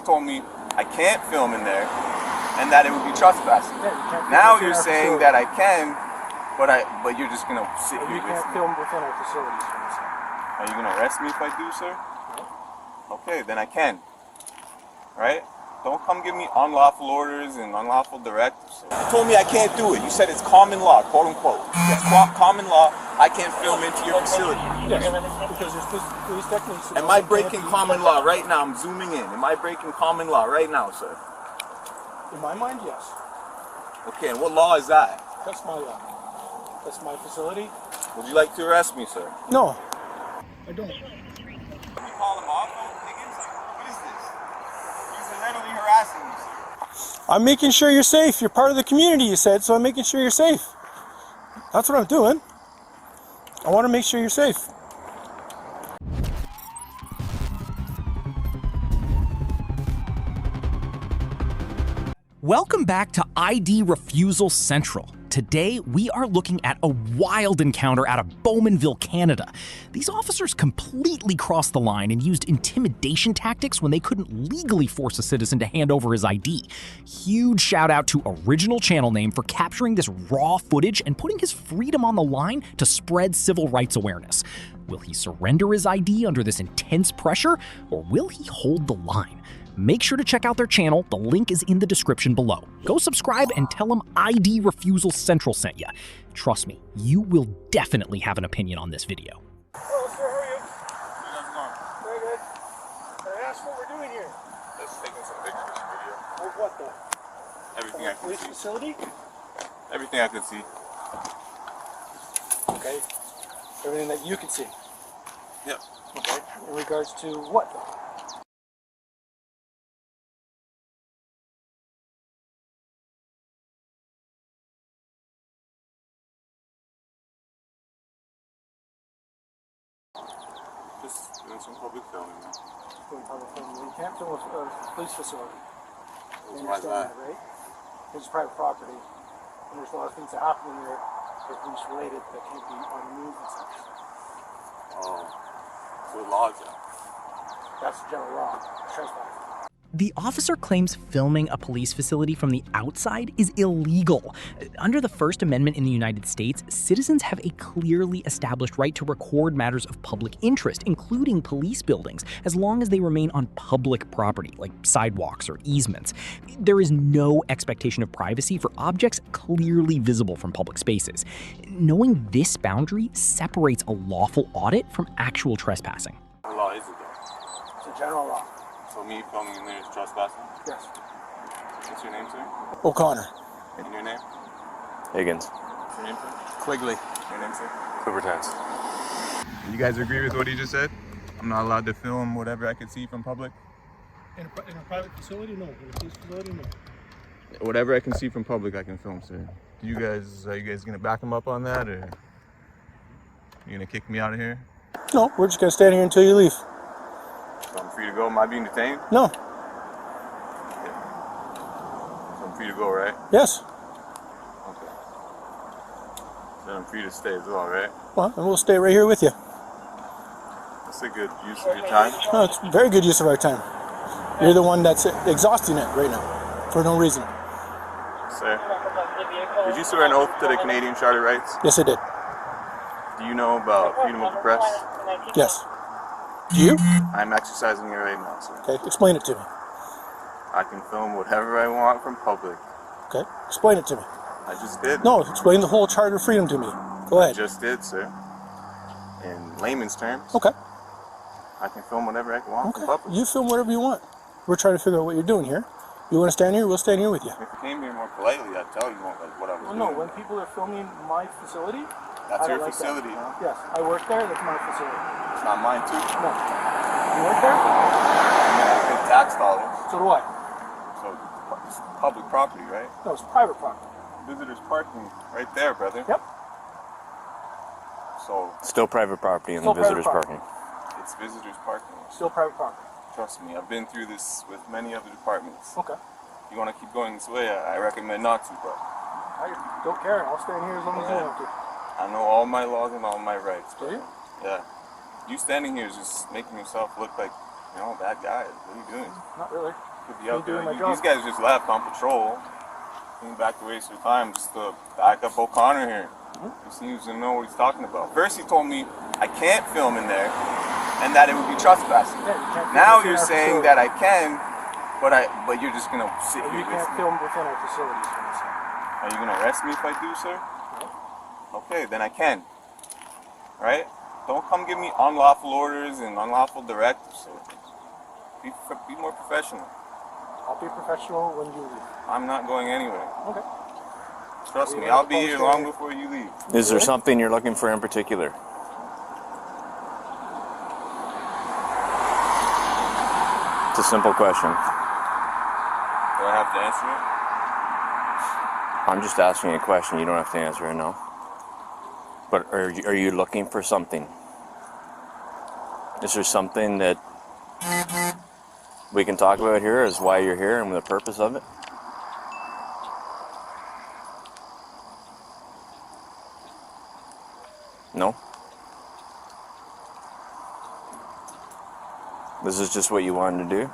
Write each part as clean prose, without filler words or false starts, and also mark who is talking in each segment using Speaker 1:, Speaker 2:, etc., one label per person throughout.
Speaker 1: told me I can't film in there and that it would be trespassing.
Speaker 2: Yeah, you can't film
Speaker 1: now
Speaker 2: within
Speaker 1: you're
Speaker 2: our
Speaker 1: saying
Speaker 2: facility.
Speaker 1: that I can, but you're just gonna sit here
Speaker 2: You
Speaker 1: with
Speaker 2: can't
Speaker 1: me.
Speaker 2: film within our facilities.
Speaker 1: Are you gonna arrest me if I do, sir?
Speaker 2: No.
Speaker 1: Okay, then I can. Right? Don't come give me unlawful orders and unlawful directives. You told me I can't do it. You said it's common law, quote unquote. It's common law. I can't film into your facility.
Speaker 2: Yes, because there's police techniques.
Speaker 1: Am I breaking common law right now? I'm zooming in. Am I breaking common law right now, sir?
Speaker 2: In my mind, yes.
Speaker 1: Okay, and what law is that?
Speaker 2: That's my law. That's my facility.
Speaker 1: Would you like to arrest me, sir?
Speaker 2: No, I don't.
Speaker 1: Can you call him off? Higgins? What is this? He's literally harassing me, sir.
Speaker 2: I'm making sure you're safe. You're part of the community, you said, so I'm making sure you're safe. That's what I'm doing. I want to make sure you're safe.
Speaker 3: Welcome back to ID Refusal Central. Today, we are looking at a wild encounter out of Bowmanville, Canada. These officers completely crossed the line and used intimidation tactics when they couldn't legally force a citizen to hand over his ID. Huge shout out to Original Channel Name for capturing this raw footage and putting his freedom on the line to spread civil rights awareness. Will he surrender his ID under this intense pressure, or will he hold the line? Make sure to check out their channel. The link is in the description below. Go subscribe and tell them ID Refusal Central sent you. Trust me, you will definitely have an opinion on this video.
Speaker 2: Hello, sir. How are you? Very good. Can I ask what we're doing here?
Speaker 1: Just taking some pictures of this video.
Speaker 2: Of what, though?
Speaker 1: Everything I can
Speaker 2: Police
Speaker 1: see.
Speaker 2: facility?
Speaker 1: Everything I can see.
Speaker 2: Okay. Everything that you can see.
Speaker 1: Yep.
Speaker 2: Okay. In regards to what, though?
Speaker 1: Just doing some public filming.
Speaker 2: Doing public filming. You can't film a police facility. You
Speaker 1: Why is
Speaker 2: understand
Speaker 1: that?
Speaker 2: right? It's private property. And there's a lot of things that happen in there that are police related that can't be on the news and such.
Speaker 1: Oh. So the law is that.
Speaker 2: That's the general law. Trespass.
Speaker 3: The officer claims filming a police facility from the outside is illegal. Under the First Amendment in the United States, citizens have a clearly established right to record matters of public interest, including police buildings, as long as they remain on public property, like sidewalks or easements. There is no expectation of privacy for objects clearly visible from public spaces. Knowing this boundary separates a lawful audit from actual trespassing.
Speaker 1: What law is it though?
Speaker 2: It's a general law.
Speaker 1: So me filming in there is trespassing?
Speaker 2: Yes.
Speaker 1: What's your name, sir?
Speaker 2: O'Connor.
Speaker 1: And your name?
Speaker 4: Higgins.
Speaker 1: What's your name, sir?
Speaker 2: Quigley.
Speaker 1: Your name, sir?
Speaker 4: Clippertons.
Speaker 1: You guys agree with what he just said? I'm not allowed to film whatever I can see from public?
Speaker 2: In a private facility, no. In a police facility, no.
Speaker 1: Whatever I can see from public, I can film, sir. Are you guys gonna back him up on that, or you gonna kick me out of here?
Speaker 2: No, we're just gonna stand here until you leave.
Speaker 1: So I'm free to go. Am I being detained?
Speaker 2: No.
Speaker 1: Okay. So I'm free to go, right?
Speaker 2: Yes.
Speaker 1: Okay. Then I'm free to stay as well, right?
Speaker 2: Well, and we'll stay right here with you.
Speaker 1: That's a good use of your time.
Speaker 2: No, it's very good use of our time. You're the one that's exhausting it right now for no reason.
Speaker 1: Sir, did you swear an oath to the Canadian Charter of Rights?
Speaker 2: Yes, I did.
Speaker 1: Do you know about freedom of the press?
Speaker 2: Yes. Do you?
Speaker 1: I'm exercising it right now, sir.
Speaker 2: Okay, explain it to me.
Speaker 1: I can film whatever I want from public.
Speaker 2: Okay, explain it to me.
Speaker 1: I just did.
Speaker 2: No, explain the whole Charter of Freedom to me. Go
Speaker 1: I
Speaker 2: ahead.
Speaker 1: just did, sir. In layman's terms,
Speaker 2: Okay.
Speaker 1: I can film whatever I want from
Speaker 2: Okay.
Speaker 1: public.
Speaker 2: You film whatever you want. We're trying to figure out what you're doing here. You want to stand here? We'll stand here with you.
Speaker 1: If you came here more politely, I'd tell you what I was
Speaker 2: Well,
Speaker 1: doing.
Speaker 2: no, when people are filming my facility,
Speaker 1: That's
Speaker 2: I
Speaker 1: your
Speaker 2: don't like
Speaker 1: facility.
Speaker 2: that. Yes, I work there. That's my facility.
Speaker 1: It's not mine, too.
Speaker 2: No. You work there?
Speaker 1: I pay tax dollars,
Speaker 2: So do I.
Speaker 1: so it's public property, right?
Speaker 2: No, it's private property.
Speaker 1: Visitors parking right there, brother.
Speaker 2: Yep.
Speaker 1: So
Speaker 4: Still private property in
Speaker 2: Still
Speaker 4: the visitors
Speaker 2: private
Speaker 4: parking.
Speaker 1: it's visitors parking.
Speaker 2: Still private property.
Speaker 1: Trust me, I've been through this with many other departments.
Speaker 2: Okay.
Speaker 1: If you want to keep going this way, I recommend not to, but
Speaker 2: I don't care. I'll stand here as long as you want to.
Speaker 1: I know all my laws and all my rights.
Speaker 2: Do you?
Speaker 1: Yeah. You standing here is just making yourself look like, a bad guy. What are you doing?
Speaker 2: Not really.
Speaker 1: Could be out there.
Speaker 2: doing my job.
Speaker 1: These guys just left on patrol. Came back to waste your time just to back up O'Connor here. He seems to know what he's talking about. First he told me I can't film in there and that it would be trespassing.
Speaker 2: Yeah, you can't film
Speaker 1: Now
Speaker 2: within
Speaker 1: you're
Speaker 2: our
Speaker 1: saying
Speaker 2: facility.
Speaker 1: that I can, but you're just gonna sit here
Speaker 2: You
Speaker 1: with
Speaker 2: can't
Speaker 1: me.
Speaker 2: film within our facilities.
Speaker 1: Are you gonna arrest me if I do, sir?
Speaker 2: No.
Speaker 1: Okay, then I can. Right? Don't come give me unlawful orders and unlawful directives, sir. Be more professional.
Speaker 2: I'll be professional when you leave.
Speaker 1: I'm not going anywhere.
Speaker 2: Okay.
Speaker 1: Trust me,
Speaker 2: You
Speaker 1: I'll be
Speaker 2: wanna
Speaker 1: here
Speaker 2: post
Speaker 1: long
Speaker 2: it?
Speaker 1: before you leave.
Speaker 4: Is there
Speaker 2: Really?
Speaker 4: something you're looking for in particular? It's a simple question.
Speaker 1: Do I have to answer it?
Speaker 4: I'm just asking you a question. You don't have to answer it now. But are you looking for something? Is there something that we can talk about here as why you're here and the purpose of it? No? This is just what you wanted to do?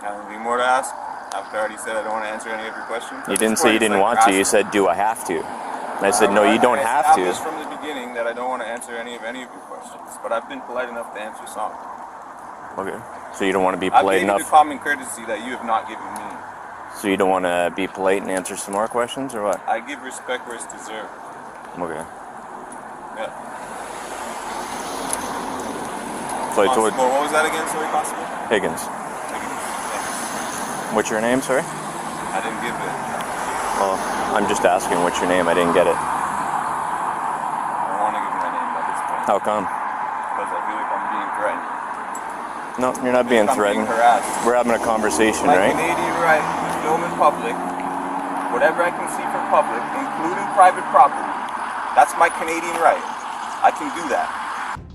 Speaker 1: Anything more to ask? After I already said I don't want to answer any of your questions?
Speaker 4: You didn't say you didn't want to. You said, do I have to? And I said, no, you don't have
Speaker 1: I
Speaker 4: to.
Speaker 1: established from the beginning that I don't want to answer any of your questions, but I've been polite enough to answer some.
Speaker 4: Okay. So you don't want to be
Speaker 1: I've
Speaker 4: polite
Speaker 1: given you
Speaker 4: enough?
Speaker 1: the common courtesy that you have not given me.
Speaker 4: So you don't want to be polite and answer some more questions, or what?
Speaker 1: I give respect where it's deserved.
Speaker 4: Okay.
Speaker 1: Yeah.
Speaker 4: So I told
Speaker 1: Constable, what was that again? Sorry, Constable?
Speaker 4: Higgins.
Speaker 1: Thanks.
Speaker 4: What's your name, sorry?
Speaker 1: I didn't give it.
Speaker 4: Well, I'm just asking what's your name. I didn't get it.
Speaker 1: I don't want to give my name at this point.
Speaker 4: How come?
Speaker 1: Because I feel like I'm being threatened.
Speaker 4: No, you're not being
Speaker 1: I'm
Speaker 4: threatened.
Speaker 1: being harassed.
Speaker 4: We're having a conversation,
Speaker 1: My
Speaker 4: right?
Speaker 1: Canadian right to film in public, whatever I can see from public, including private property. That's my Canadian right. I can do that.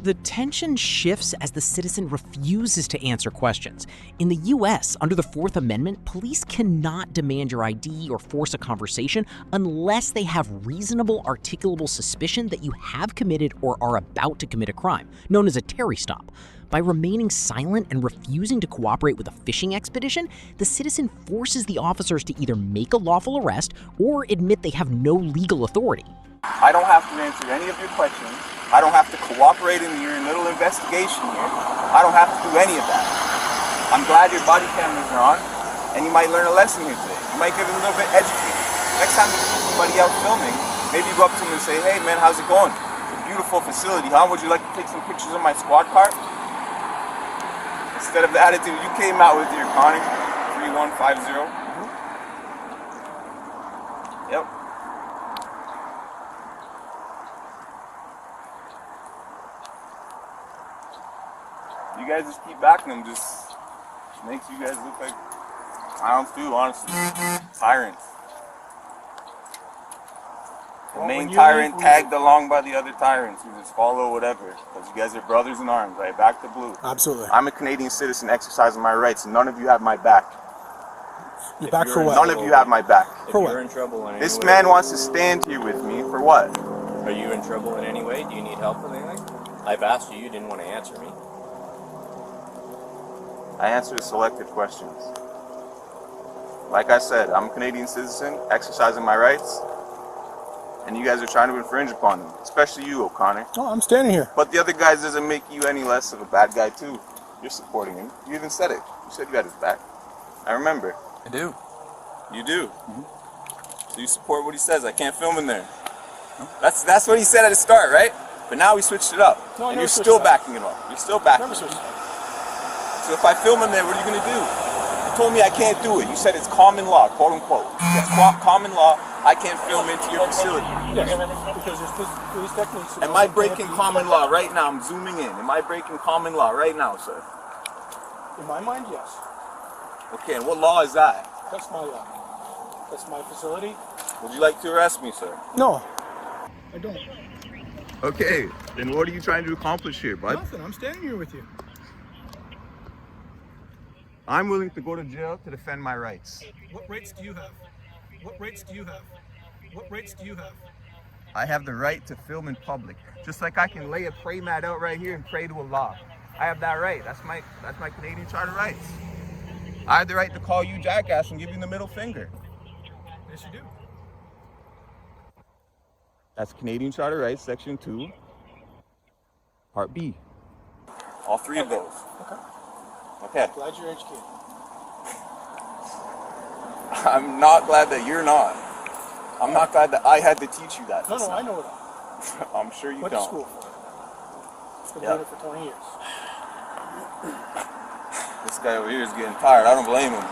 Speaker 3: The tension shifts as the citizen refuses to answer questions. In the US, under the Fourth Amendment, police cannot demand your ID or force a conversation unless they have reasonable, articulable suspicion that you have committed or are about to commit a crime, known as a Terry stop. By remaining silent and refusing to cooperate with a fishing expedition, the citizen forces the officers to either make a lawful arrest or admit they have no legal authority.
Speaker 1: I don't have to answer any of your questions. I don't have to cooperate in your little investigation here. I don't have to do any of that. I'm glad your body cameras are on, and you might learn a lesson here today. You might get a little bit educated. Next time you see somebody out filming, maybe you go up to them and say, hey man, how's it going? It's a beautiful facility, huh? Would you like to take some pictures of my squad car? Instead of the attitude you came out with your Connor 3150. Yep. You guys just keep backing them, just makes you guys look like clowns too, honestly. Tyrants. The
Speaker 2: Well,
Speaker 1: main
Speaker 2: when you
Speaker 1: tyrant
Speaker 2: leave,
Speaker 1: tagged along by the other tyrants who just follow whatever. Because you guys are brothers in arms, right? Back to blue.
Speaker 2: Absolutely.
Speaker 1: I'm a Canadian citizen exercising my rights, and none of you have my back.
Speaker 2: You're back for what?
Speaker 1: None of you have my back.
Speaker 2: For what?
Speaker 4: You're in trouble in any
Speaker 1: This
Speaker 4: way.
Speaker 1: man wants to stand here with me for what?
Speaker 4: Are you in trouble in any way? Do you need help with anything? I've asked you. You didn't want to answer me.
Speaker 1: I answered selected questions. Like I said, I'm a Canadian citizen exercising my rights, and you guys are trying to infringe upon them, especially you, O'Connor.
Speaker 2: Oh, I'm standing here.
Speaker 1: But the other guys doesn't make you any less of a bad guy too. You're supporting him. You even said it. You said you had his back. I remember.
Speaker 4: I do.
Speaker 1: You do. So you support what he says. I can't film in there. That's what he said at the start, right? But now we switched it up,
Speaker 2: No, I
Speaker 1: and
Speaker 2: never
Speaker 1: you're
Speaker 2: switched
Speaker 1: still
Speaker 2: it up.
Speaker 1: backing it up. You're still backing
Speaker 2: Never
Speaker 1: it.
Speaker 2: switched.
Speaker 1: So if I film in there, what are you gonna do? You told me I can't do it. You said it's common law, quote unquote. It's common law. I can't film into your facility.
Speaker 2: Yes, because there's police techniques.
Speaker 1: Am I breaking common law right now? I'm zooming in. Am I breaking common law right now, sir?
Speaker 2: In my mind, yes.
Speaker 1: Okay, and what law is that?
Speaker 2: That's my law. That's my facility.
Speaker 1: Would you like to arrest me, sir?
Speaker 2: No, I don't.
Speaker 1: Okay, then what are you trying to accomplish here, bud?
Speaker 2: Nothing. I'm standing here with you.
Speaker 1: I'm willing to go to jail to defend my rights.
Speaker 2: What rights do you have? What rights do you have? What rights do you have?
Speaker 1: I have the right to film in public. Just like I can lay a pray mat out right here and pray to Allah. I have that right. That's my Canadian Charter rights. I have the right to call you jackass and give you the middle finger.
Speaker 2: Yes, you do.
Speaker 1: That's Canadian Charter rights, section 2, part B. All 3 of those. Okay.
Speaker 2: Glad you're educated.
Speaker 1: I'm not glad that you're not. I'm not glad that I had to teach you that.
Speaker 2: No, I know that.
Speaker 1: I'm sure you
Speaker 2: Went
Speaker 1: don't.
Speaker 2: to school for it. Been doing it for 20 years.
Speaker 1: This guy over here is getting tired. I don't blame him.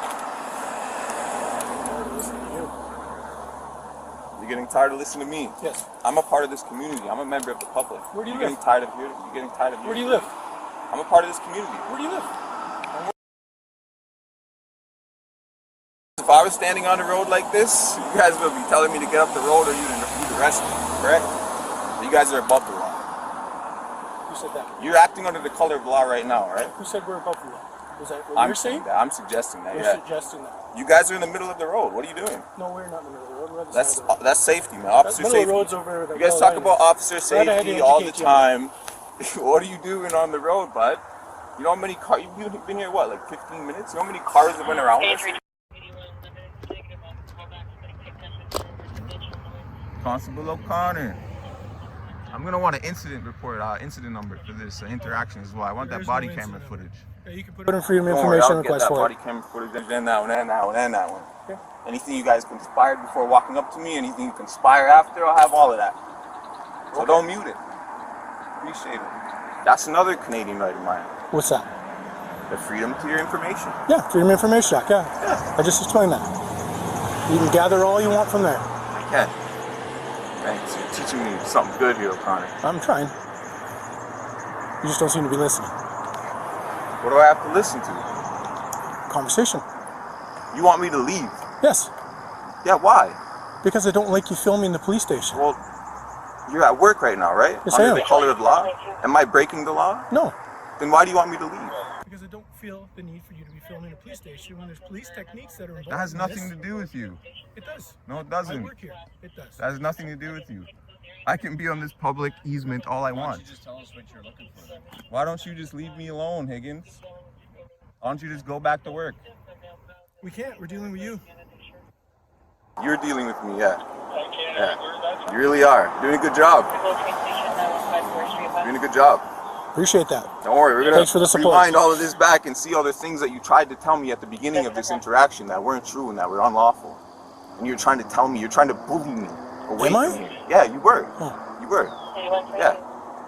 Speaker 1: You're getting tired of listening to me?
Speaker 2: Yes.
Speaker 1: I'm a part of this community. I'm a member of the public.
Speaker 2: Where do you
Speaker 1: You're
Speaker 2: live?
Speaker 1: getting tired of here? You're getting tired of here?
Speaker 2: Where do you live?
Speaker 1: I'm a part of this community.
Speaker 2: Where do you live?
Speaker 1: If I was standing on the road like this, you guys would be telling me to get up the road or you'd arrest me, correct? You guys are above the law.
Speaker 2: Who said that?
Speaker 1: You're acting under the color of law right now, right?
Speaker 2: Who said we're above the law? Was that what you're saying?
Speaker 1: I'm suggesting that,
Speaker 2: You're
Speaker 1: yeah.
Speaker 2: suggesting that.
Speaker 1: You guys are in the middle of the road. What are you doing?
Speaker 2: No, we're not in the middle of the road. We're on the side of the road.
Speaker 1: That's safety, man. Officer
Speaker 2: Middle
Speaker 1: safety.
Speaker 2: of the road's over there.
Speaker 1: You guys talk about officer
Speaker 2: Glad I had to
Speaker 1: safety all the
Speaker 2: educate you.
Speaker 1: time. What are you doing on the road, bud? You know how many cars? You've been here, what, like 15 minutes? You know how many cars have been around us? Constable O'Connor. I'm gonna want an incident report, incident number for this interaction as well. I want that body camera footage.
Speaker 2: Yeah, you can put in freedom of
Speaker 1: Don't worry,
Speaker 2: information
Speaker 1: I'll get
Speaker 2: request
Speaker 1: that
Speaker 2: for
Speaker 1: body
Speaker 2: it.
Speaker 1: camera footage and that one, and that one, and that one.
Speaker 2: Okay.
Speaker 1: Anything you guys conspired before walking up to me, anything you conspire after, I'll have all of that. So don't mute it. Appreciate it. That's another Canadian right of mine.
Speaker 2: What's that?
Speaker 1: The freedom to your information.
Speaker 2: Yeah, Freedom of Information Act, yeah. I just explained that. You can gather all you want from there.
Speaker 1: I can. Thanks. You're teaching me something good here, O'Connor.
Speaker 2: I'm trying. You just don't seem to be listening.
Speaker 1: What do I have to listen to?
Speaker 2: Conversation.
Speaker 1: You want me to leave?
Speaker 2: Yes,
Speaker 1: Yeah, why?
Speaker 2: because I don't like you filming the police station.
Speaker 1: Well, you're at work right now, right?
Speaker 2: Yes, I
Speaker 1: Under
Speaker 2: am.
Speaker 1: the color of law? Am I breaking the law?
Speaker 2: No,
Speaker 1: Then why do you want me to leave?
Speaker 2: because I don't feel the need for you to be filming a police station when there's police techniques that are involved.
Speaker 1: That has
Speaker 2: in
Speaker 1: nothing
Speaker 2: this.
Speaker 1: to do with you.
Speaker 2: It does.
Speaker 1: No, it
Speaker 2: I
Speaker 1: doesn't.
Speaker 2: work here. It does.
Speaker 1: That has nothing to do with you. I can be on this public easement all I
Speaker 4: Why
Speaker 1: want.
Speaker 4: don't you just tell us what you're looking for then?
Speaker 1: Why don't you just leave me alone, Higgins? Why don't you just go back to work?
Speaker 2: We can't. We're dealing with you.
Speaker 1: You're dealing with me, yeah. You really are. You're doing a good job. Doing a good job.
Speaker 2: Appreciate that.
Speaker 1: Don't worry, we're
Speaker 2: Thanks for
Speaker 1: gonna
Speaker 2: the support.
Speaker 1: rewind all of this back and see all the things that you tried to tell me at the beginning of this interaction that weren't true and that were unlawful. And you're trying to tell me, you're trying to bully me away
Speaker 2: Am I?
Speaker 1: from you. Yeah, you were. You were. Yeah.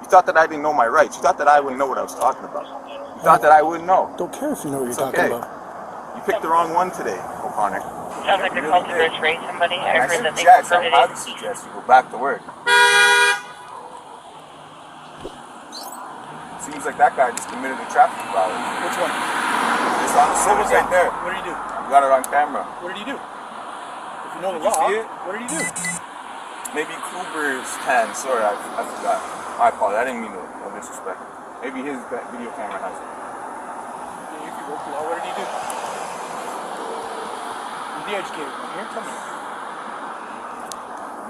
Speaker 1: You thought that I didn't know my rights. You thought that I wouldn't know what I was talking about. You thought that I wouldn't know.
Speaker 2: Don't care if you know what you're
Speaker 1: It's
Speaker 2: talking
Speaker 1: okay.
Speaker 2: about.
Speaker 1: You picked the wrong one today, O'Connor.
Speaker 5: Sounds like they're called to raise somebody. I
Speaker 1: I
Speaker 5: heard that they
Speaker 1: suggest, I
Speaker 5: confronted
Speaker 1: highly
Speaker 5: it.
Speaker 1: suggest you go back to work. Seems like that guy just committed a traffic violation.
Speaker 2: Which one?
Speaker 1: It's on the surface right there.
Speaker 2: What did he do?
Speaker 1: You got it on camera.
Speaker 2: What did he do? If you know the
Speaker 1: Did you
Speaker 2: law,
Speaker 1: see it?
Speaker 2: what did he do?
Speaker 1: Maybe Cooper's 10. Sorry, I forgot. I apologize. I didn't mean no disrespect. Maybe his video camera has it.
Speaker 2: If you broke the law, what did he do? You're the educated one. Here, tell me.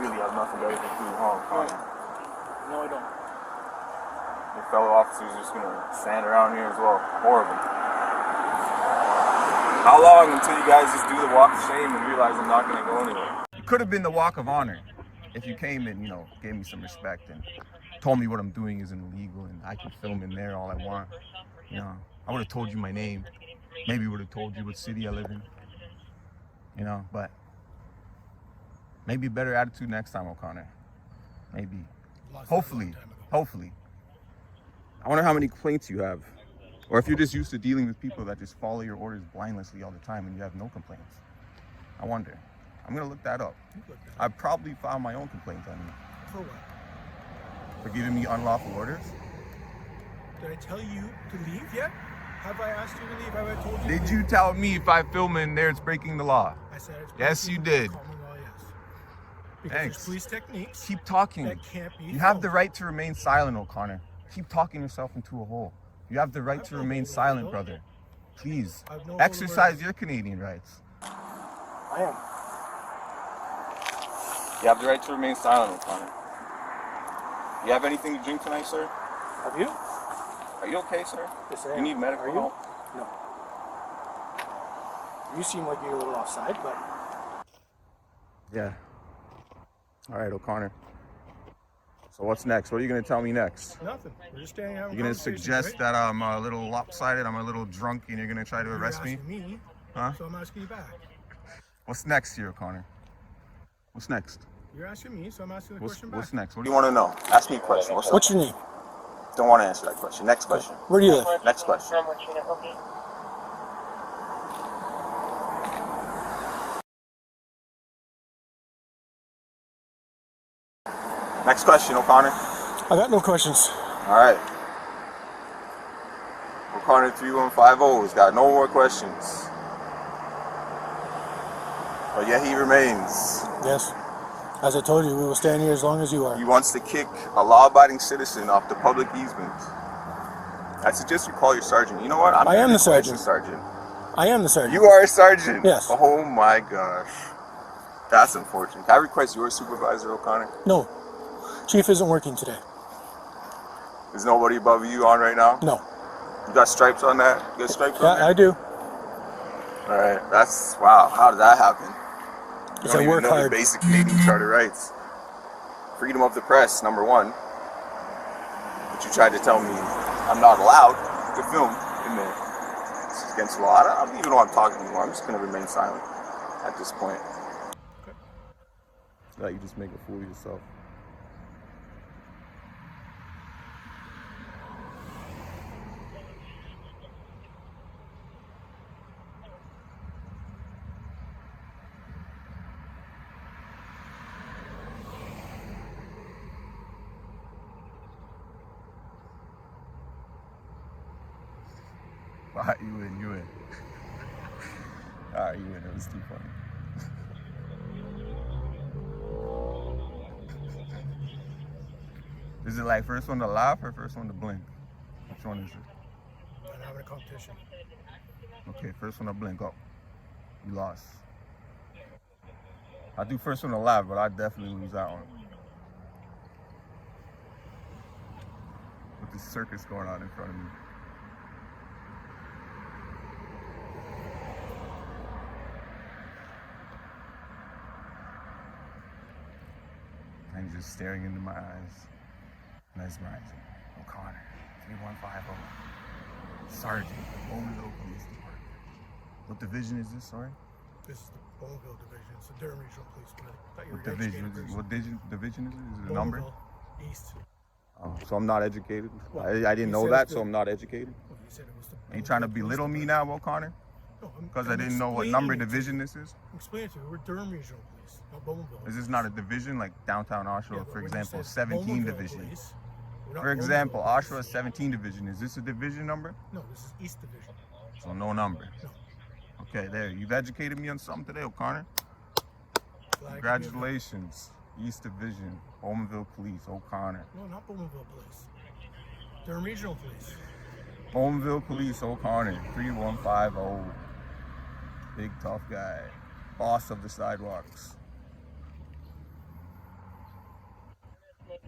Speaker 1: Really has nothing better to do wrong, Connor.
Speaker 2: No, I don't.
Speaker 1: Your fellow officers are just gonna stand around here as well. Horrible. How long until you guys just do the walk of shame and realize I'm not gonna go anywhere? It could have been the walk of honor if you came and, gave me some respect and told me what I'm doing isn't illegal and I can film in there all I want. I would have told you my name. Maybe would have told you what city I live in. But maybe a better attitude next time, O'Connor. Maybe. Hopefully. I wonder how many complaints you have. Or if you're just used to dealing with people that just follow your orders blindlessly all the time and you have no complaints. I wonder. I'm gonna look that up. I've probably filed my own complaint on you.
Speaker 2: For what?
Speaker 1: For giving me unlawful orders.
Speaker 2: Did I tell you to leave yet? Have I asked you to leave? Have I told you to
Speaker 1: Did
Speaker 2: leave?
Speaker 1: you tell me if I film in there it's breaking the law?
Speaker 2: I said it's
Speaker 1: Yes, you did.
Speaker 2: common law, yes. Because
Speaker 1: Thanks.
Speaker 2: there's police techniques
Speaker 1: Keep talking.
Speaker 2: that can't be
Speaker 1: You have the
Speaker 2: filmed.
Speaker 1: right to remain silent, O'Connor. Keep talking yourself into a hole. You have the right to remain silent, brother. Please,
Speaker 2: I have no
Speaker 1: exercise
Speaker 2: hold
Speaker 1: your Canadian rights.
Speaker 2: I am.
Speaker 1: You have the right to remain silent, O'Connor. You have anything to drink tonight, sir?
Speaker 2: Have you?
Speaker 1: Are you okay, sir?
Speaker 2: Yes, I
Speaker 1: You
Speaker 2: am.
Speaker 1: need medical
Speaker 2: Are you?
Speaker 1: help?
Speaker 2: No. You seem like you're a little offside, but...
Speaker 1: Yeah. All right, O'Connor. So what's next? What are you going to tell me next?
Speaker 2: Nothing. We're just standing having
Speaker 1: You're going to
Speaker 2: conversations,
Speaker 1: suggest
Speaker 2: right?
Speaker 1: that I'm a little lopsided, I'm a little drunk, and you're going to try to arrest me?
Speaker 2: You're asking me,
Speaker 1: Huh?
Speaker 2: so I'm asking you back.
Speaker 1: What's next here, O'Connor? What's next?
Speaker 2: You're asking me, so I'm asking the question back.
Speaker 1: What's next? What do you want to know? Ask me a question. What's up?
Speaker 2: What's your name?
Speaker 1: Don't want to answer that question. Next question.
Speaker 2: Where do you live?
Speaker 1: Next question.
Speaker 5: From what unit will be?
Speaker 1: Next question, O'Connor.
Speaker 2: I got no questions.
Speaker 1: All right. O'Connor 3150 has got no more questions. But yet he remains.
Speaker 2: Yes. As I told you, we will stand here as long as you are.
Speaker 1: He wants to kick a law-abiding citizen off the public easement. I suggest you call your sergeant. You know what?
Speaker 2: I am the sergeant.
Speaker 1: Sergeant.
Speaker 2: I am the sergeant.
Speaker 1: You are a sergeant?
Speaker 2: Yes.
Speaker 1: Oh my gosh. That's unfortunate. Can I request your supervisor, O'Connor?
Speaker 2: No. Chief isn't working today.
Speaker 1: There's nobody above you on right now?
Speaker 2: No.
Speaker 1: You got stripes on that? You got stripes on
Speaker 2: Yeah,
Speaker 1: that?
Speaker 2: I do.
Speaker 1: Alright, that's, wow, how did that happen? You
Speaker 2: Because
Speaker 1: don't
Speaker 2: I
Speaker 1: even
Speaker 2: work
Speaker 1: know the
Speaker 2: hard.
Speaker 1: basic Canadian Charter rights. Freedom of the press, number one. But you tried to tell me I'm not allowed to film in there. It's against the law. I don't even know what I'm talking anymore. I'm just going to remain silent at this point.
Speaker 2: Okay.
Speaker 1: Like you just make a fool of yourself. Alright, you in. Alright, you in. It was too funny. Is it like first one to laugh or first one to blink? Which one is it?
Speaker 2: I'm having a competition.
Speaker 1: Okay, first one to blink. Oh, you lost. I do first one to laugh, but I definitely lose that one. With this circus going on in front of me. And he's just staring into my eyes. Mesmerizing. O'Connor, 3150. Sergeant, Bowmanville Police Department. What division is this, sorry?
Speaker 2: This is the Bowmanville Division. It's the Durham Regional Police. But I thought you
Speaker 1: What
Speaker 2: were
Speaker 1: division?
Speaker 2: educated.
Speaker 1: What division is it? Is it a number?
Speaker 2: Bowmanville East.
Speaker 1: Oh, so I'm not educated?
Speaker 2: Well,
Speaker 1: I didn't
Speaker 2: you
Speaker 1: know
Speaker 2: said
Speaker 1: that,
Speaker 2: it's
Speaker 1: so
Speaker 2: the-
Speaker 1: I'm not educated?
Speaker 2: Well, you said it was the
Speaker 1: Are you trying to
Speaker 2: Bowmanville
Speaker 1: belittle
Speaker 2: Police
Speaker 1: me
Speaker 2: Department.
Speaker 1: now, O'Connor?
Speaker 2: No,
Speaker 1: Because I
Speaker 2: I'm
Speaker 1: didn't know what
Speaker 2: explaining
Speaker 1: number
Speaker 2: it to
Speaker 1: division
Speaker 2: you.
Speaker 1: this is?
Speaker 2: I'm explaining to you. We're Durham Regional Police, not Bowmanville.
Speaker 1: Is this not a division like downtown
Speaker 2: Yeah,
Speaker 1: Oshawa,
Speaker 2: but
Speaker 1: for
Speaker 2: when you
Speaker 1: example,
Speaker 2: said
Speaker 1: 17
Speaker 2: Bowmanville
Speaker 1: division?
Speaker 2: Police, we're not
Speaker 1: For example,
Speaker 2: Bowmanville
Speaker 1: Oshawa
Speaker 2: Police.
Speaker 1: 17 division. Is this a division number?
Speaker 2: No, this is East Division.
Speaker 1: So no number.
Speaker 2: No.
Speaker 1: Okay, there. You've educated me on something today, O'Connor.
Speaker 2: Flag
Speaker 1: Congratulations. East Division, Bowmanville Police, O'Connor.
Speaker 2: No, not Bowmanville Police. Durham Regional Police.
Speaker 1: Bowmanville Police, O'Connor, 3150. Big tough guy. Boss of the sidewalks.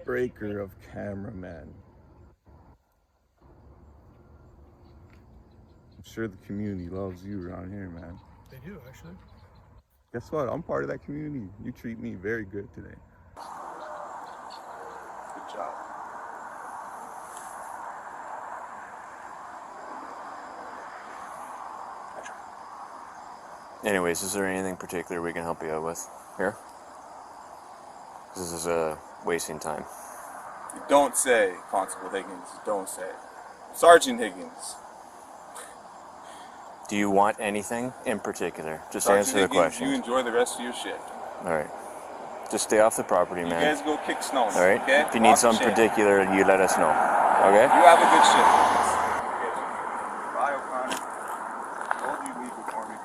Speaker 1: Breaker of cameraman. I'm sure the community loves you around here, man.
Speaker 2: They do, actually.
Speaker 1: Guess what? I'm part of that community. You treat me very good today. Good job.
Speaker 4: Anyways, is there anything particular we can help you out with here? This is wasting time.
Speaker 1: You don't say, Constable Higgins. You don't say. Sergeant Higgins.
Speaker 4: Do you want anything in particular? Just
Speaker 1: Sergeant
Speaker 4: answer the
Speaker 1: Higgins,
Speaker 4: question.
Speaker 1: you enjoy the rest of your shift.
Speaker 4: All right. Just stay off the property,
Speaker 1: You
Speaker 4: man.
Speaker 1: guys go kick snow.
Speaker 4: All right.
Speaker 1: Okay?
Speaker 4: If you need
Speaker 1: Off the
Speaker 4: something
Speaker 1: shift.
Speaker 4: particular, you let us know. Okay.
Speaker 1: You have a good shift. Bye, O'Connor. Told you leave before me.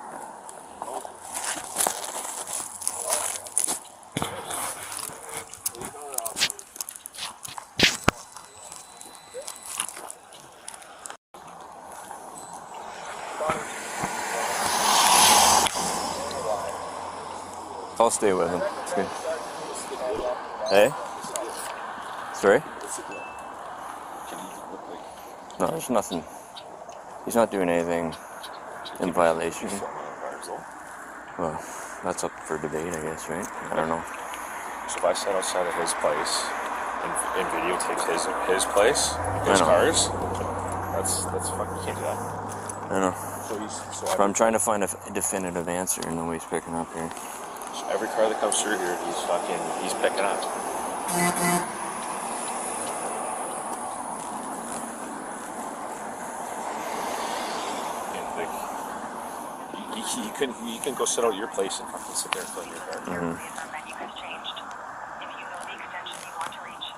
Speaker 1: Told you.
Speaker 4: I'll stay with him. It's good. Hey? Sorry?
Speaker 1: What's it doing? Can he look like?
Speaker 4: No, there's nothing. He's not doing anything in violation. Well, that's up for debate, I guess, right? I don't know.
Speaker 6: So if I sat outside of his place and videotaped his place, his cars, that's fucking, you can't do that.
Speaker 4: I know.
Speaker 1: So
Speaker 4: But I'm trying to find a definitive answer, and nobody's picking up here.
Speaker 6: So every car that comes through here, he's picking up. And like, you can go sit out at your place and fucking sit there and film your car.
Speaker 5: Menu has changed. If you know the extension you want to reach.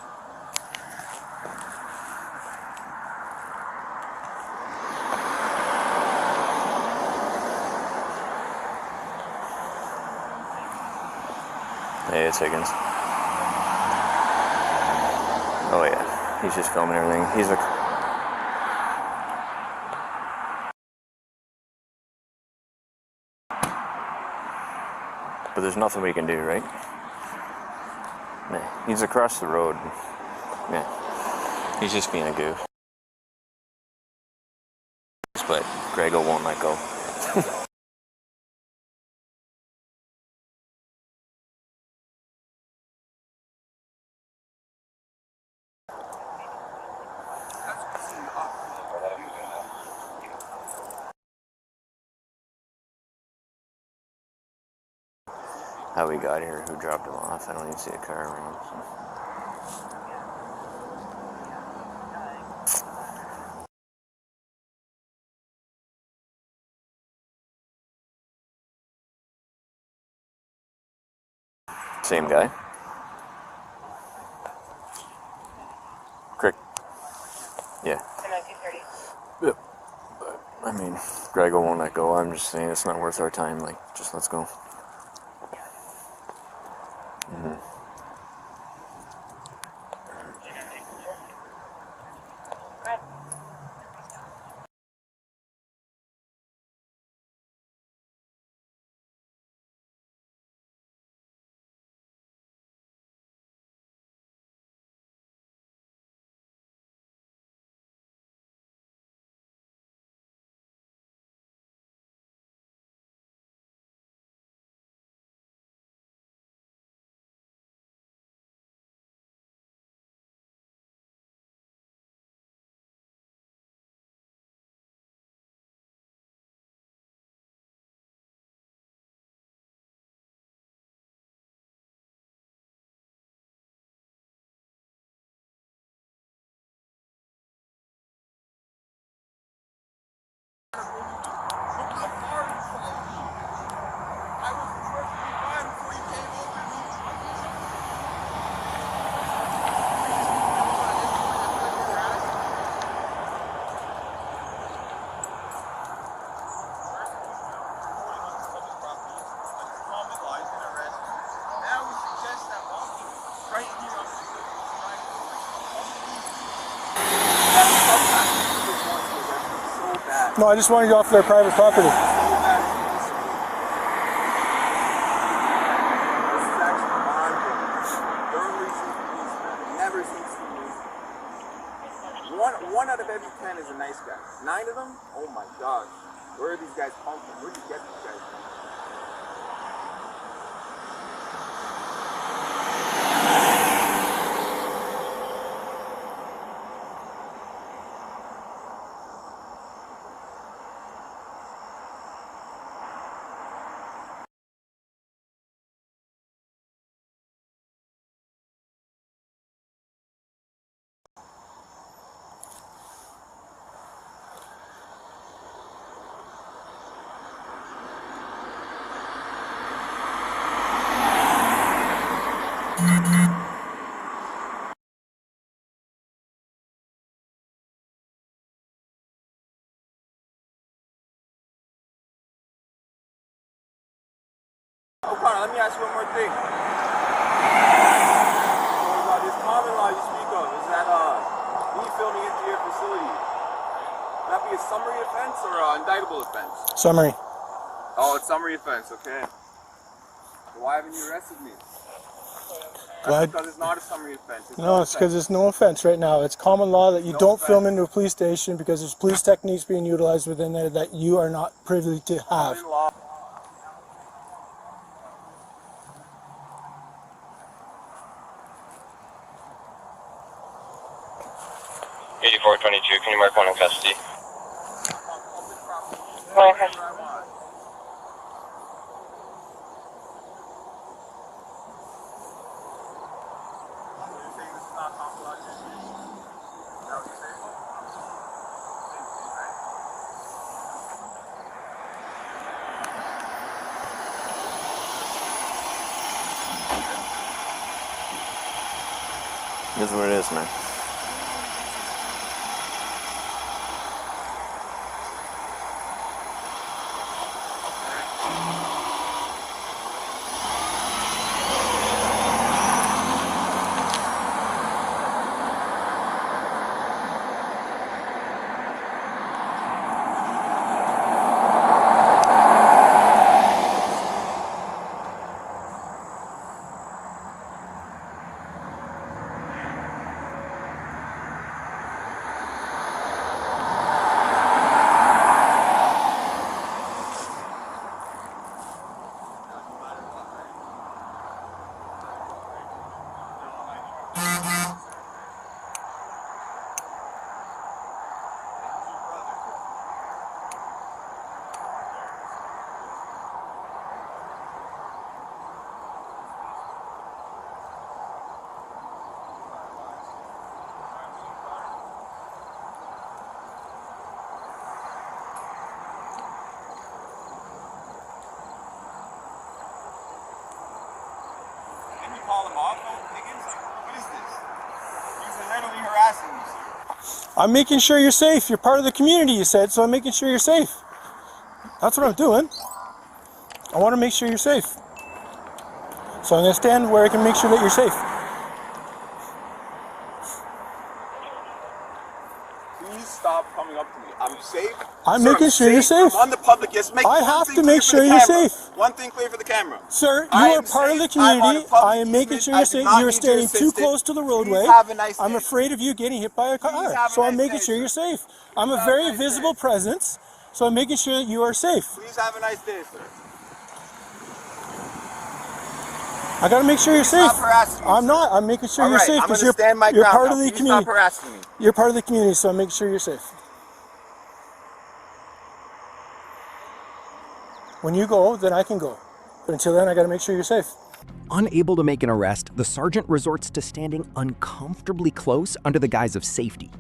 Speaker 4: Hey, it's Higgins. Oh yeah, he's just filming everything. He's a... But there's nothing we can do, right? Nah, he's across the road. Yeah, he's just being a goof. But Grego won't let go. How we got here, who dropped him off. I don't even see a car around. So. Same guy. Crick. Yeah.
Speaker 5: The 1930.
Speaker 4: Yep. But, I mean, Grego won't let go. I'm just saying it's not worth our time. Like, just let's go.
Speaker 2: No, I just want to go off their private property.
Speaker 1: This is actually Bowmanville. Thoroughly seen policemen. Never seen policemen. One out of every 10 is a nice guy. 9 of them? Oh my gosh. Where are these guys come from? Where do you get these guys from? O'Connor, let me ask you one more thing. So, this common law you speak of, is that me filming into your facility, would that be a summary offense or an indictable offense?
Speaker 2: Summary.
Speaker 1: Oh, it's summary offense, okay. So why haven't you arrested me?
Speaker 2: Well,
Speaker 1: because it's not a summary offense.
Speaker 2: no, it's because it's no offense right now. It's common law that you don't film into a police station because there's police techniques being utilized within there that you are not privy to have.
Speaker 1: Common law.
Speaker 7: Can you mark one in custody?
Speaker 4: This is what it is, man.
Speaker 2: I'm making sure you're safe. You're part of the community, you said, so I'm making sure you're safe. That's what I'm doing. I want to make sure you're safe. So I'm going to stand where I can make sure that you're safe.
Speaker 1: Please stop coming up to me. I'm safe.
Speaker 2: I'm
Speaker 1: Sir,
Speaker 2: making sure you're safe.
Speaker 1: I'm on the public. Yes, make
Speaker 2: I
Speaker 1: one
Speaker 2: have
Speaker 1: thing
Speaker 2: to
Speaker 1: clear
Speaker 2: make
Speaker 1: for
Speaker 2: sure
Speaker 1: the
Speaker 2: you're
Speaker 1: camera.
Speaker 2: safe.
Speaker 1: One thing clear for the camera.
Speaker 2: Sir, you
Speaker 1: I
Speaker 2: are
Speaker 1: am
Speaker 2: part of the
Speaker 1: safe. I'm on a
Speaker 2: community.
Speaker 1: public
Speaker 2: I am making
Speaker 1: easement.
Speaker 2: sure
Speaker 1: I
Speaker 2: you're
Speaker 1: did
Speaker 2: safe.
Speaker 1: not
Speaker 2: You're
Speaker 1: need your
Speaker 2: standing too
Speaker 1: assistance.
Speaker 2: close to the roadway.
Speaker 1: Please have a nice
Speaker 2: I'm
Speaker 1: day.
Speaker 2: afraid of you getting hit by a car.
Speaker 1: Please have a
Speaker 2: So I'm
Speaker 1: nice
Speaker 2: making
Speaker 1: day,
Speaker 2: sure
Speaker 1: sir.
Speaker 2: you're safe. I'm a
Speaker 1: Please have
Speaker 2: very
Speaker 1: a nice
Speaker 2: visible
Speaker 1: day.
Speaker 2: presence, so I'm making sure that you are safe.
Speaker 1: Please have a nice day, sir.
Speaker 2: I gotta make sure you're safe.
Speaker 1: Stop harassing me,
Speaker 2: I'm
Speaker 1: sir.
Speaker 2: not. I'm making sure
Speaker 1: All
Speaker 2: you're
Speaker 1: right,
Speaker 2: safe
Speaker 1: I'm
Speaker 2: because
Speaker 1: gonna stand my
Speaker 2: you're
Speaker 1: ground
Speaker 2: part
Speaker 1: now.
Speaker 2: of the
Speaker 1: Please
Speaker 2: community.
Speaker 1: stop harassing me.
Speaker 2: You're part of the community, so I'm making sure you're safe. When you go, then I can go. But until then, I gotta make sure you're safe.
Speaker 3: Unable to make an arrest, the sergeant resorts to standing uncomfortably close under the guise of safety.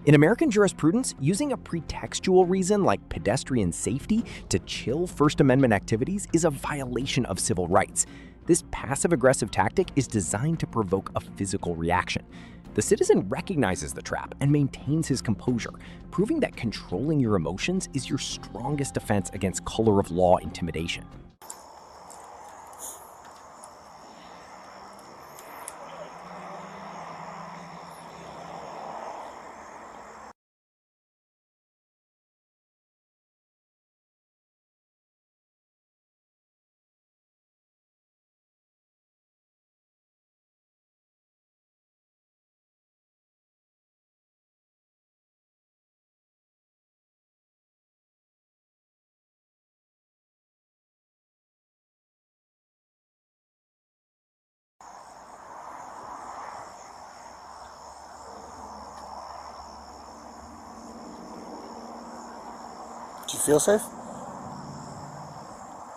Speaker 3: In American jurisprudence, using a pretextual reason like pedestrian safety to chill First Amendment activities is a violation of civil rights. This passive-aggressive tactic is designed to provoke a physical reaction. The citizen recognizes the trap and maintains his composure, proving that controlling your emotions is your strongest defense against color of law intimidation.
Speaker 2: Do you feel safe?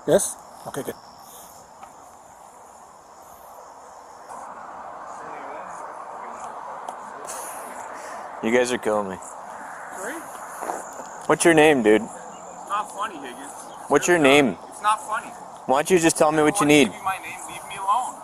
Speaker 2: Yes? Okay, good.
Speaker 4: You guys are killing me.
Speaker 1: Sorry?
Speaker 4: What's your name, dude?
Speaker 1: It's not funny, Higgins.
Speaker 4: What's your name?
Speaker 1: It's not funny.
Speaker 4: Why don't you just tell me what you
Speaker 1: I
Speaker 4: need?
Speaker 1: don't want to give you my name. Leave me alone.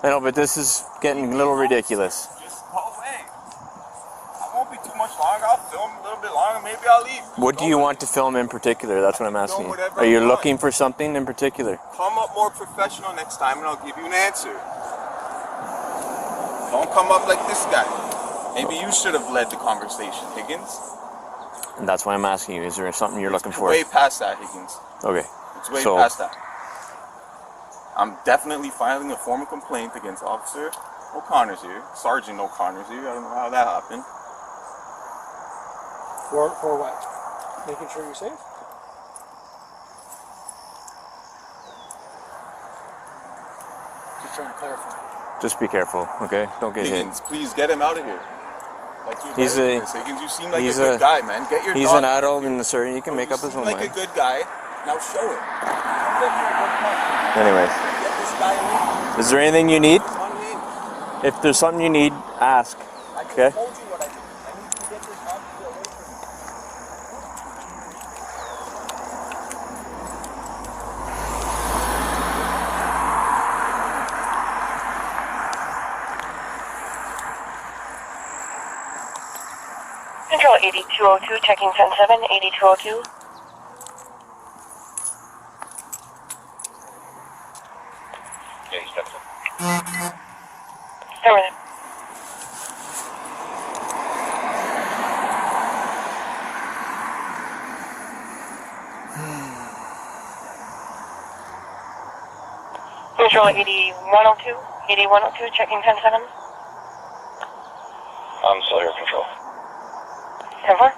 Speaker 4: I know, but this is getting a little ridiculous.
Speaker 1: Just go away. I won't be too much longer. I'll film a little bit longer. Maybe I'll leave.
Speaker 4: What do you want to film in particular? That's what I'm asking.
Speaker 1: whatever
Speaker 4: Are you
Speaker 1: I want.
Speaker 4: looking for something in particular?
Speaker 1: Come up more professional next time and I'll give you an answer. Don't come up like this guy. Maybe you should have led the conversation, Higgins.
Speaker 4: And that's why I'm asking you. Is there something you're looking for?
Speaker 1: Way past that, Higgins.
Speaker 4: Okay.
Speaker 1: It's way
Speaker 4: So-
Speaker 1: past that. I'm definitely filing a formal complaint against Officer O'Connor's here, Sergeant O'Connor's here. I don't know how that happened.
Speaker 2: For what? Making sure you're safe? Just trying to clarify.
Speaker 4: Just be careful, okay? Don't get hit.
Speaker 1: Higgins, please get him out of here. Like
Speaker 4: He's a-
Speaker 1: Higgins, you seem like a
Speaker 4: he's
Speaker 1: good
Speaker 4: a-
Speaker 1: guy, man. Get your
Speaker 4: He's
Speaker 1: dog.
Speaker 4: an adult in the certain. He can make up his
Speaker 1: You
Speaker 4: own
Speaker 1: seem like
Speaker 4: mind.
Speaker 1: a good guy. Now show it.
Speaker 4: Anyways,
Speaker 1: Get this guy
Speaker 4: is there anything you need?
Speaker 1: in.
Speaker 4: If there's something you need, ask.
Speaker 1: I just
Speaker 4: Okay.
Speaker 1: told you what I need. I need to get this officer away from me.
Speaker 5: Control 8202, checking 107, 8202.
Speaker 6: Yeah, he steps in.
Speaker 5: Over there. Control 8102, 8102, checking 107.
Speaker 6: I'm still here, Control.
Speaker 5: 10-4.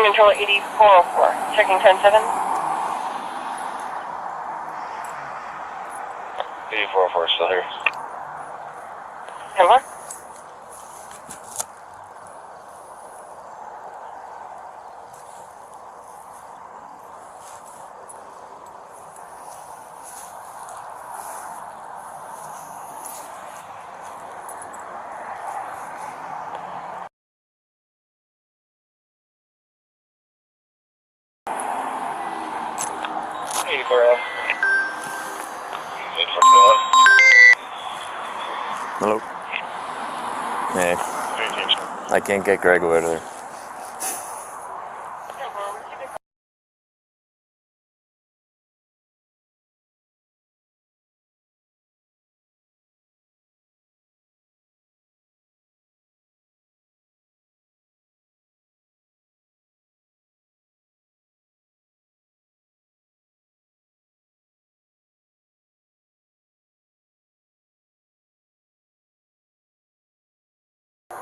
Speaker 5: Control 8404, checking 107.
Speaker 6: 8404 still here.
Speaker 5: 10-4.
Speaker 4: Hello. Hey. I can't get Greg out of there.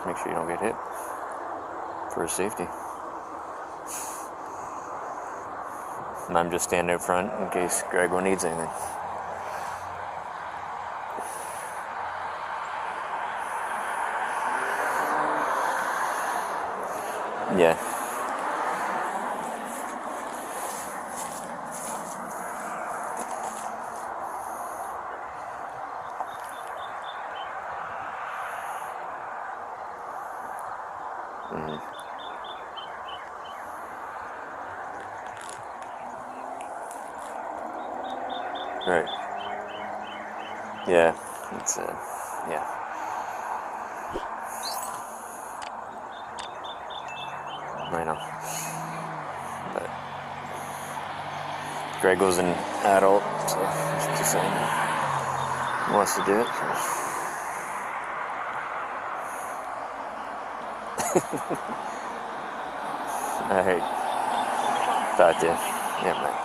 Speaker 4: Make sure you don't get hit. For his safety. And I'm just standing out front in case Greg needs anything. Yeah. Right. Yeah. It's yeah. I know. But Greg was an adult, so he's just saying he wants to do it. Alright. Talk to you. Yeah, man.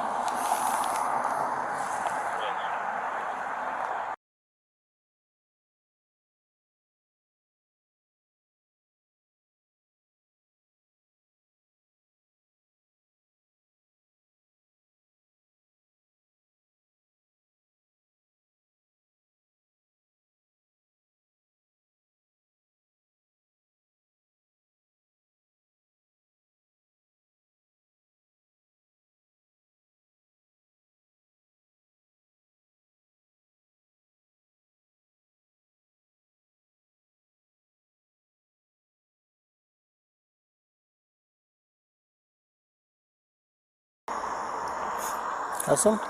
Speaker 2: Have some?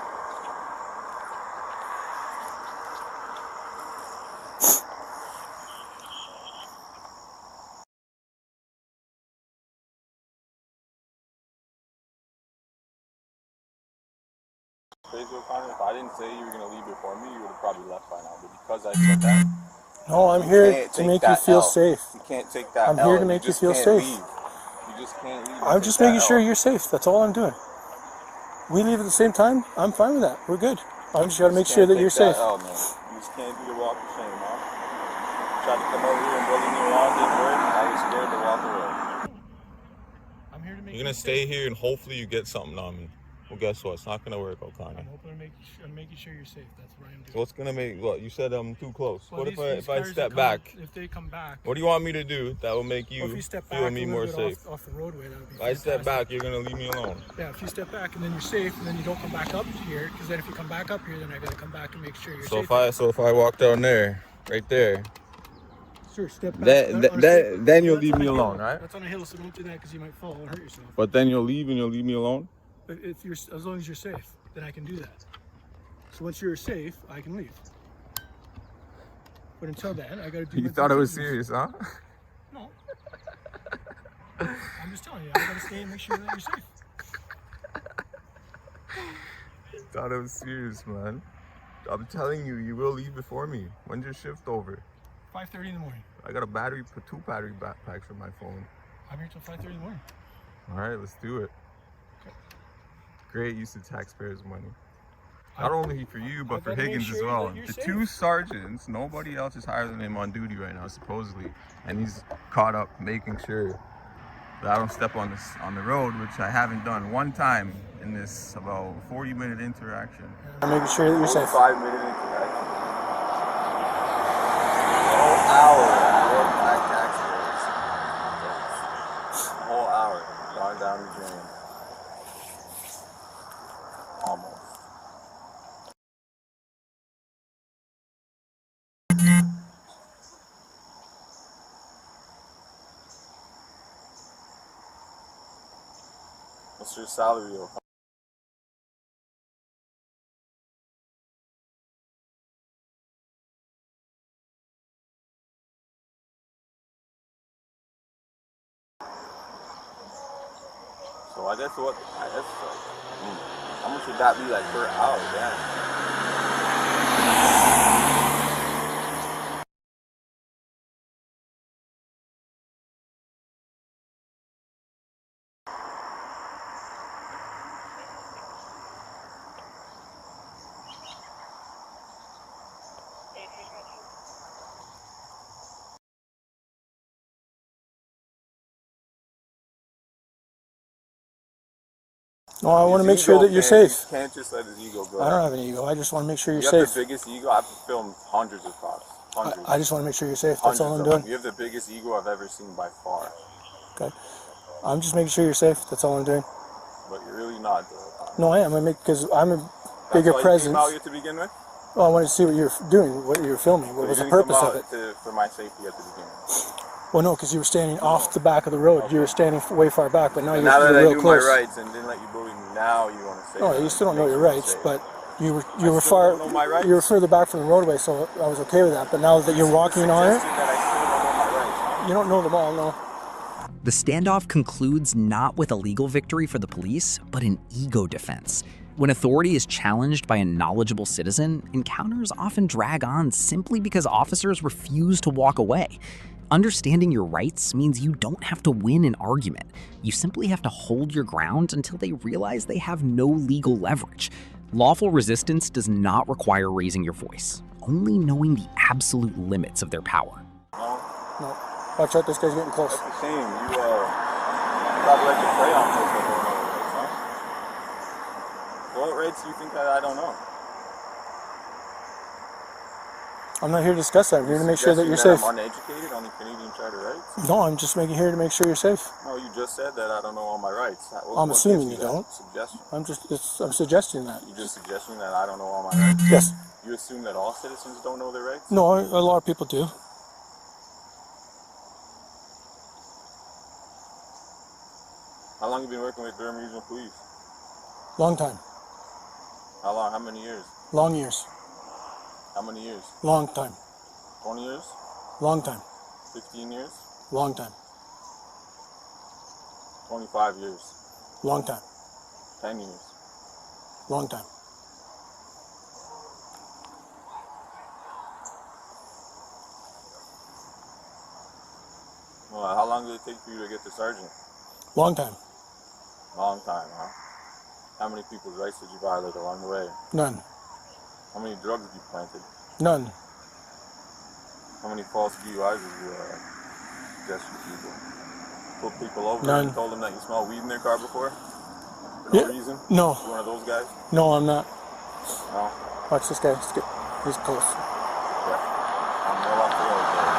Speaker 1: Crazy O'Connor, if I didn't say you were gonna leave before me, you would have probably left by now. But because I said that,
Speaker 2: No, I'm here to make you feel safe.
Speaker 1: You can't take that.
Speaker 2: I'm here to make you feel safe.
Speaker 1: You just can't leave.
Speaker 2: I'm just making sure you're safe. That's all I'm doing. We leave at the same time. I'm fine with that. We're good. I just gotta make sure that you're safe.
Speaker 1: You just can't do the walk of shame, man. Tried to come over here and bully me around, didn't work. I was scared to walk away.
Speaker 2: I'm here to make
Speaker 1: You're gonna stay here and hopefully you get something on me. Well, guess what? It's not gonna work, O'Connor.
Speaker 2: I'm making sure you're safe. That's what I'm doing.
Speaker 1: So what's gonna make? What you said? I'm too close.
Speaker 2: Well,
Speaker 1: what if I step back?
Speaker 2: If they come back.
Speaker 1: What do you want me to do that will make you
Speaker 2: Well, if you step
Speaker 1: feel
Speaker 2: back
Speaker 1: me
Speaker 2: a
Speaker 1: more
Speaker 2: little bit
Speaker 1: safe?
Speaker 2: off the roadway, that would be
Speaker 1: If I step
Speaker 2: fantastic.
Speaker 1: back, you're gonna leave me alone.
Speaker 2: Yeah, if you step back and then you're safe, and then you don't come back up here, because then if you come back up here, then I gotta come back and make sure you're safe.
Speaker 1: If I walk down there, right there,
Speaker 2: Sure, step back.
Speaker 1: then you'll leave me alone, right?
Speaker 2: That's on a hill, so don't do that because you might fall and hurt yourself.
Speaker 1: But then you'll leave and you'll leave me alone.
Speaker 2: But if you're, as long as you're safe, then I can do that. So once you're safe, I can leave. But until then, I gotta do.
Speaker 1: You thought it was serious, huh?
Speaker 2: No. I'm just telling you, I gotta stay and make sure that you're safe.
Speaker 1: You thought it was serious, man. I'm telling you, you will leave before me. When's your shift over?
Speaker 2: 5:30 in the morning.
Speaker 1: I got two battery backpacks for my phone.
Speaker 2: I'm here till 5:30 in the morning.
Speaker 1: All right, let's do it.
Speaker 2: Okay.
Speaker 1: Great use of taxpayers' money. Not only for you, but for Higgins as well. The
Speaker 2: safe.
Speaker 1: two sergeants, nobody else is higher than him on duty right now, supposedly. And he's caught up making sure that I don't step on the road, which I haven't done one time in this about 40-minute interaction.
Speaker 2: I'm making sure that you're safe.
Speaker 1: 5-minute interaction. Whole hour of my taxpayers. Whole hour gone down the drain. Almost. What's your salary? So I guess how much would that be like per hour? Yeah.
Speaker 2: No, I want to make sure that you're safe.
Speaker 1: You can't just let his ego go.
Speaker 2: I don't have an ego. I just want to make sure you're
Speaker 1: You
Speaker 2: safe.
Speaker 1: have the biggest ego. I've filmed hundreds of cops. Hundreds.
Speaker 2: I just want to make sure you're safe. That's all I'm
Speaker 1: Hundreds of
Speaker 2: doing.
Speaker 1: them. You have the biggest ego I've ever seen by far.
Speaker 2: Okay. I'm just making sure you're safe. That's all I'm doing.
Speaker 1: But you're really not, though.
Speaker 2: No, I am. Because I'm a bigger
Speaker 1: That's why
Speaker 2: presence.
Speaker 1: you came out here to begin with?
Speaker 2: Well, I wanted to see what you're doing, what you're filming. What was the purpose of it?
Speaker 1: For my safety at the beginning.
Speaker 2: Well, no, because you were standing off the back of the road. Okay. You were standing way far back, but now you're
Speaker 1: now that
Speaker 2: real
Speaker 1: I knew
Speaker 2: close.
Speaker 1: my rights and didn't let you bully me, now you want to say.
Speaker 2: No, you still don't know your rights, but you were far.
Speaker 1: Don't know my rights?
Speaker 2: You were further back from the roadway, so I was okay with that. But now that you're walking on it, you don't know them all, no.
Speaker 3: The standoff concludes not with a legal victory for the police, but an ego defense. When authority is challenged by a knowledgeable citizen, encounters often drag on simply because officers refuse to walk away. Understanding your rights means you don't have to win an argument. You simply have to hold your ground until they realize they have no legal leverage. Lawful resistance does not require raising your voice, only knowing the absolute limits of their power.
Speaker 2: No. Watch out, this guy's getting close.
Speaker 1: That's a shame. You probably like to play on this with rights, huh? What rights do you think that I don't know?
Speaker 2: I'm not here to discuss that. I'm here to make sure that you're safe.
Speaker 1: I'm uneducated on the Canadian Charter rights?
Speaker 2: No, I'm just here to make sure you're safe.
Speaker 1: No, you just said that I don't know all my rights.
Speaker 2: I'm assuming you don't.
Speaker 1: Suggestion.
Speaker 2: I'm suggesting that.
Speaker 1: You're just suggesting that I don't know all my rights?
Speaker 2: Yes.
Speaker 1: You assume that all citizens don't know their rights?
Speaker 2: No, a lot of people do.
Speaker 1: How long have you been working with Durham Regional Police?
Speaker 2: Long time.
Speaker 1: How long? How many years?
Speaker 2: Long years.
Speaker 1: How many years?
Speaker 2: Long time.
Speaker 1: 20 years?
Speaker 2: Long time.
Speaker 1: 15 years?
Speaker 2: Long time.
Speaker 1: 25 years?
Speaker 2: Long time.
Speaker 1: 10 years?
Speaker 2: Long time.
Speaker 1: Well, how long did it take for you to get to sergeant?
Speaker 2: Long time.
Speaker 1: Long time, huh? How many people's rights did you violate along the way?
Speaker 2: None.
Speaker 1: How many drugs have you planted?
Speaker 2: None.
Speaker 1: How many false DUIs have you suggest to people? Pulled people over
Speaker 2: None.
Speaker 1: and told them that you smell weed in their car before? For no reason?
Speaker 2: No.
Speaker 1: You one of those guys?
Speaker 2: No, I'm not.
Speaker 1: No?
Speaker 2: Watch this guy. He's close.
Speaker 1: Yeah. I'm more off the road there.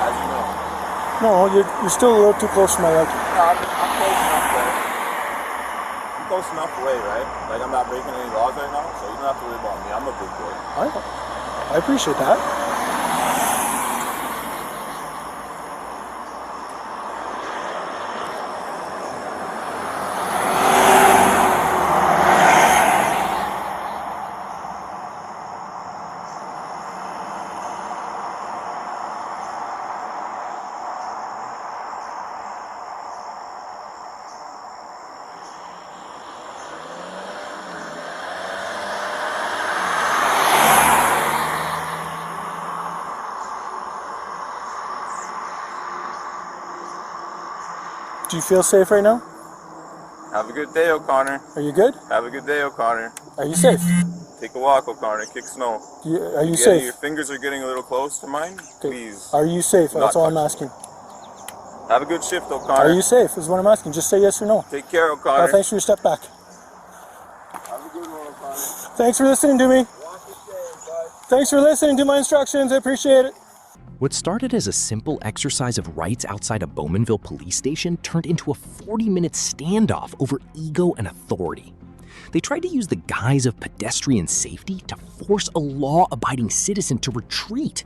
Speaker 1: How'd you know?
Speaker 2: No, you're still a little too close for my liking.
Speaker 1: No, I'm close enough there. I'm close enough away, right? Like, I'm not breaking any laws right now, so you don't have to worry about me. I'm a big boy.
Speaker 2: I appreciate that. Do you feel safe right now?
Speaker 1: Have a good day, O'Connor.
Speaker 2: Are you good?
Speaker 1: Have a good day, O'Connor.
Speaker 2: Are you safe?
Speaker 1: Take a walk, O'Connor. Kick snow.
Speaker 2: Are you
Speaker 1: Your
Speaker 2: safe?
Speaker 1: fingers are getting a little close to mine.
Speaker 2: Okay.
Speaker 1: Please.
Speaker 2: Are you safe?
Speaker 1: Not
Speaker 2: That's all I'm
Speaker 1: touch
Speaker 2: asking.
Speaker 1: Have a good shift, O'Connor.
Speaker 2: Are you safe? Is what I'm asking. Just say yes or no.
Speaker 1: Take care, O'Connor.
Speaker 2: Thanks for your step back.
Speaker 1: Have a good one, O'Connor.
Speaker 2: Thanks for listening to me.
Speaker 1: Walk the stairs, bud.
Speaker 2: Thanks for listening to my instructions. I appreciate it.
Speaker 3: What started as a simple exercise of rights outside a Bowmanville police station turned into a 40-minute standoff over ego and authority. They tried to use the guise of pedestrian safety to force a law-abiding citizen to retreat.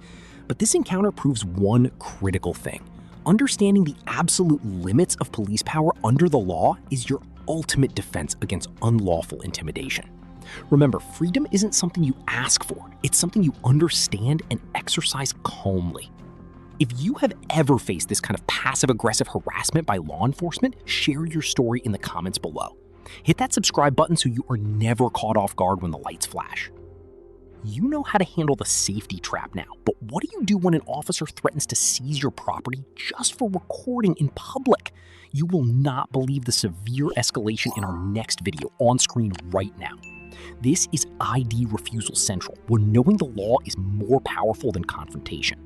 Speaker 3: But this encounter proves one critical thing. Understanding the absolute limits of police power under the law is your ultimate defense against unlawful intimidation. Remember, freedom isn't something you ask for. It's something you understand and exercise calmly. If you have ever faced this kind of passive-aggressive harassment by law enforcement, share your story in the comments below. Hit that subscribe button so you are never caught off guard when the lights flash. You know how to handle the safety trap now, but what do you do when an officer threatens to seize your property just for recording in public? You will not believe the severe escalation in our next video on screen right now. This is ID Refusal Central, where knowing the law is more powerful than confrontation.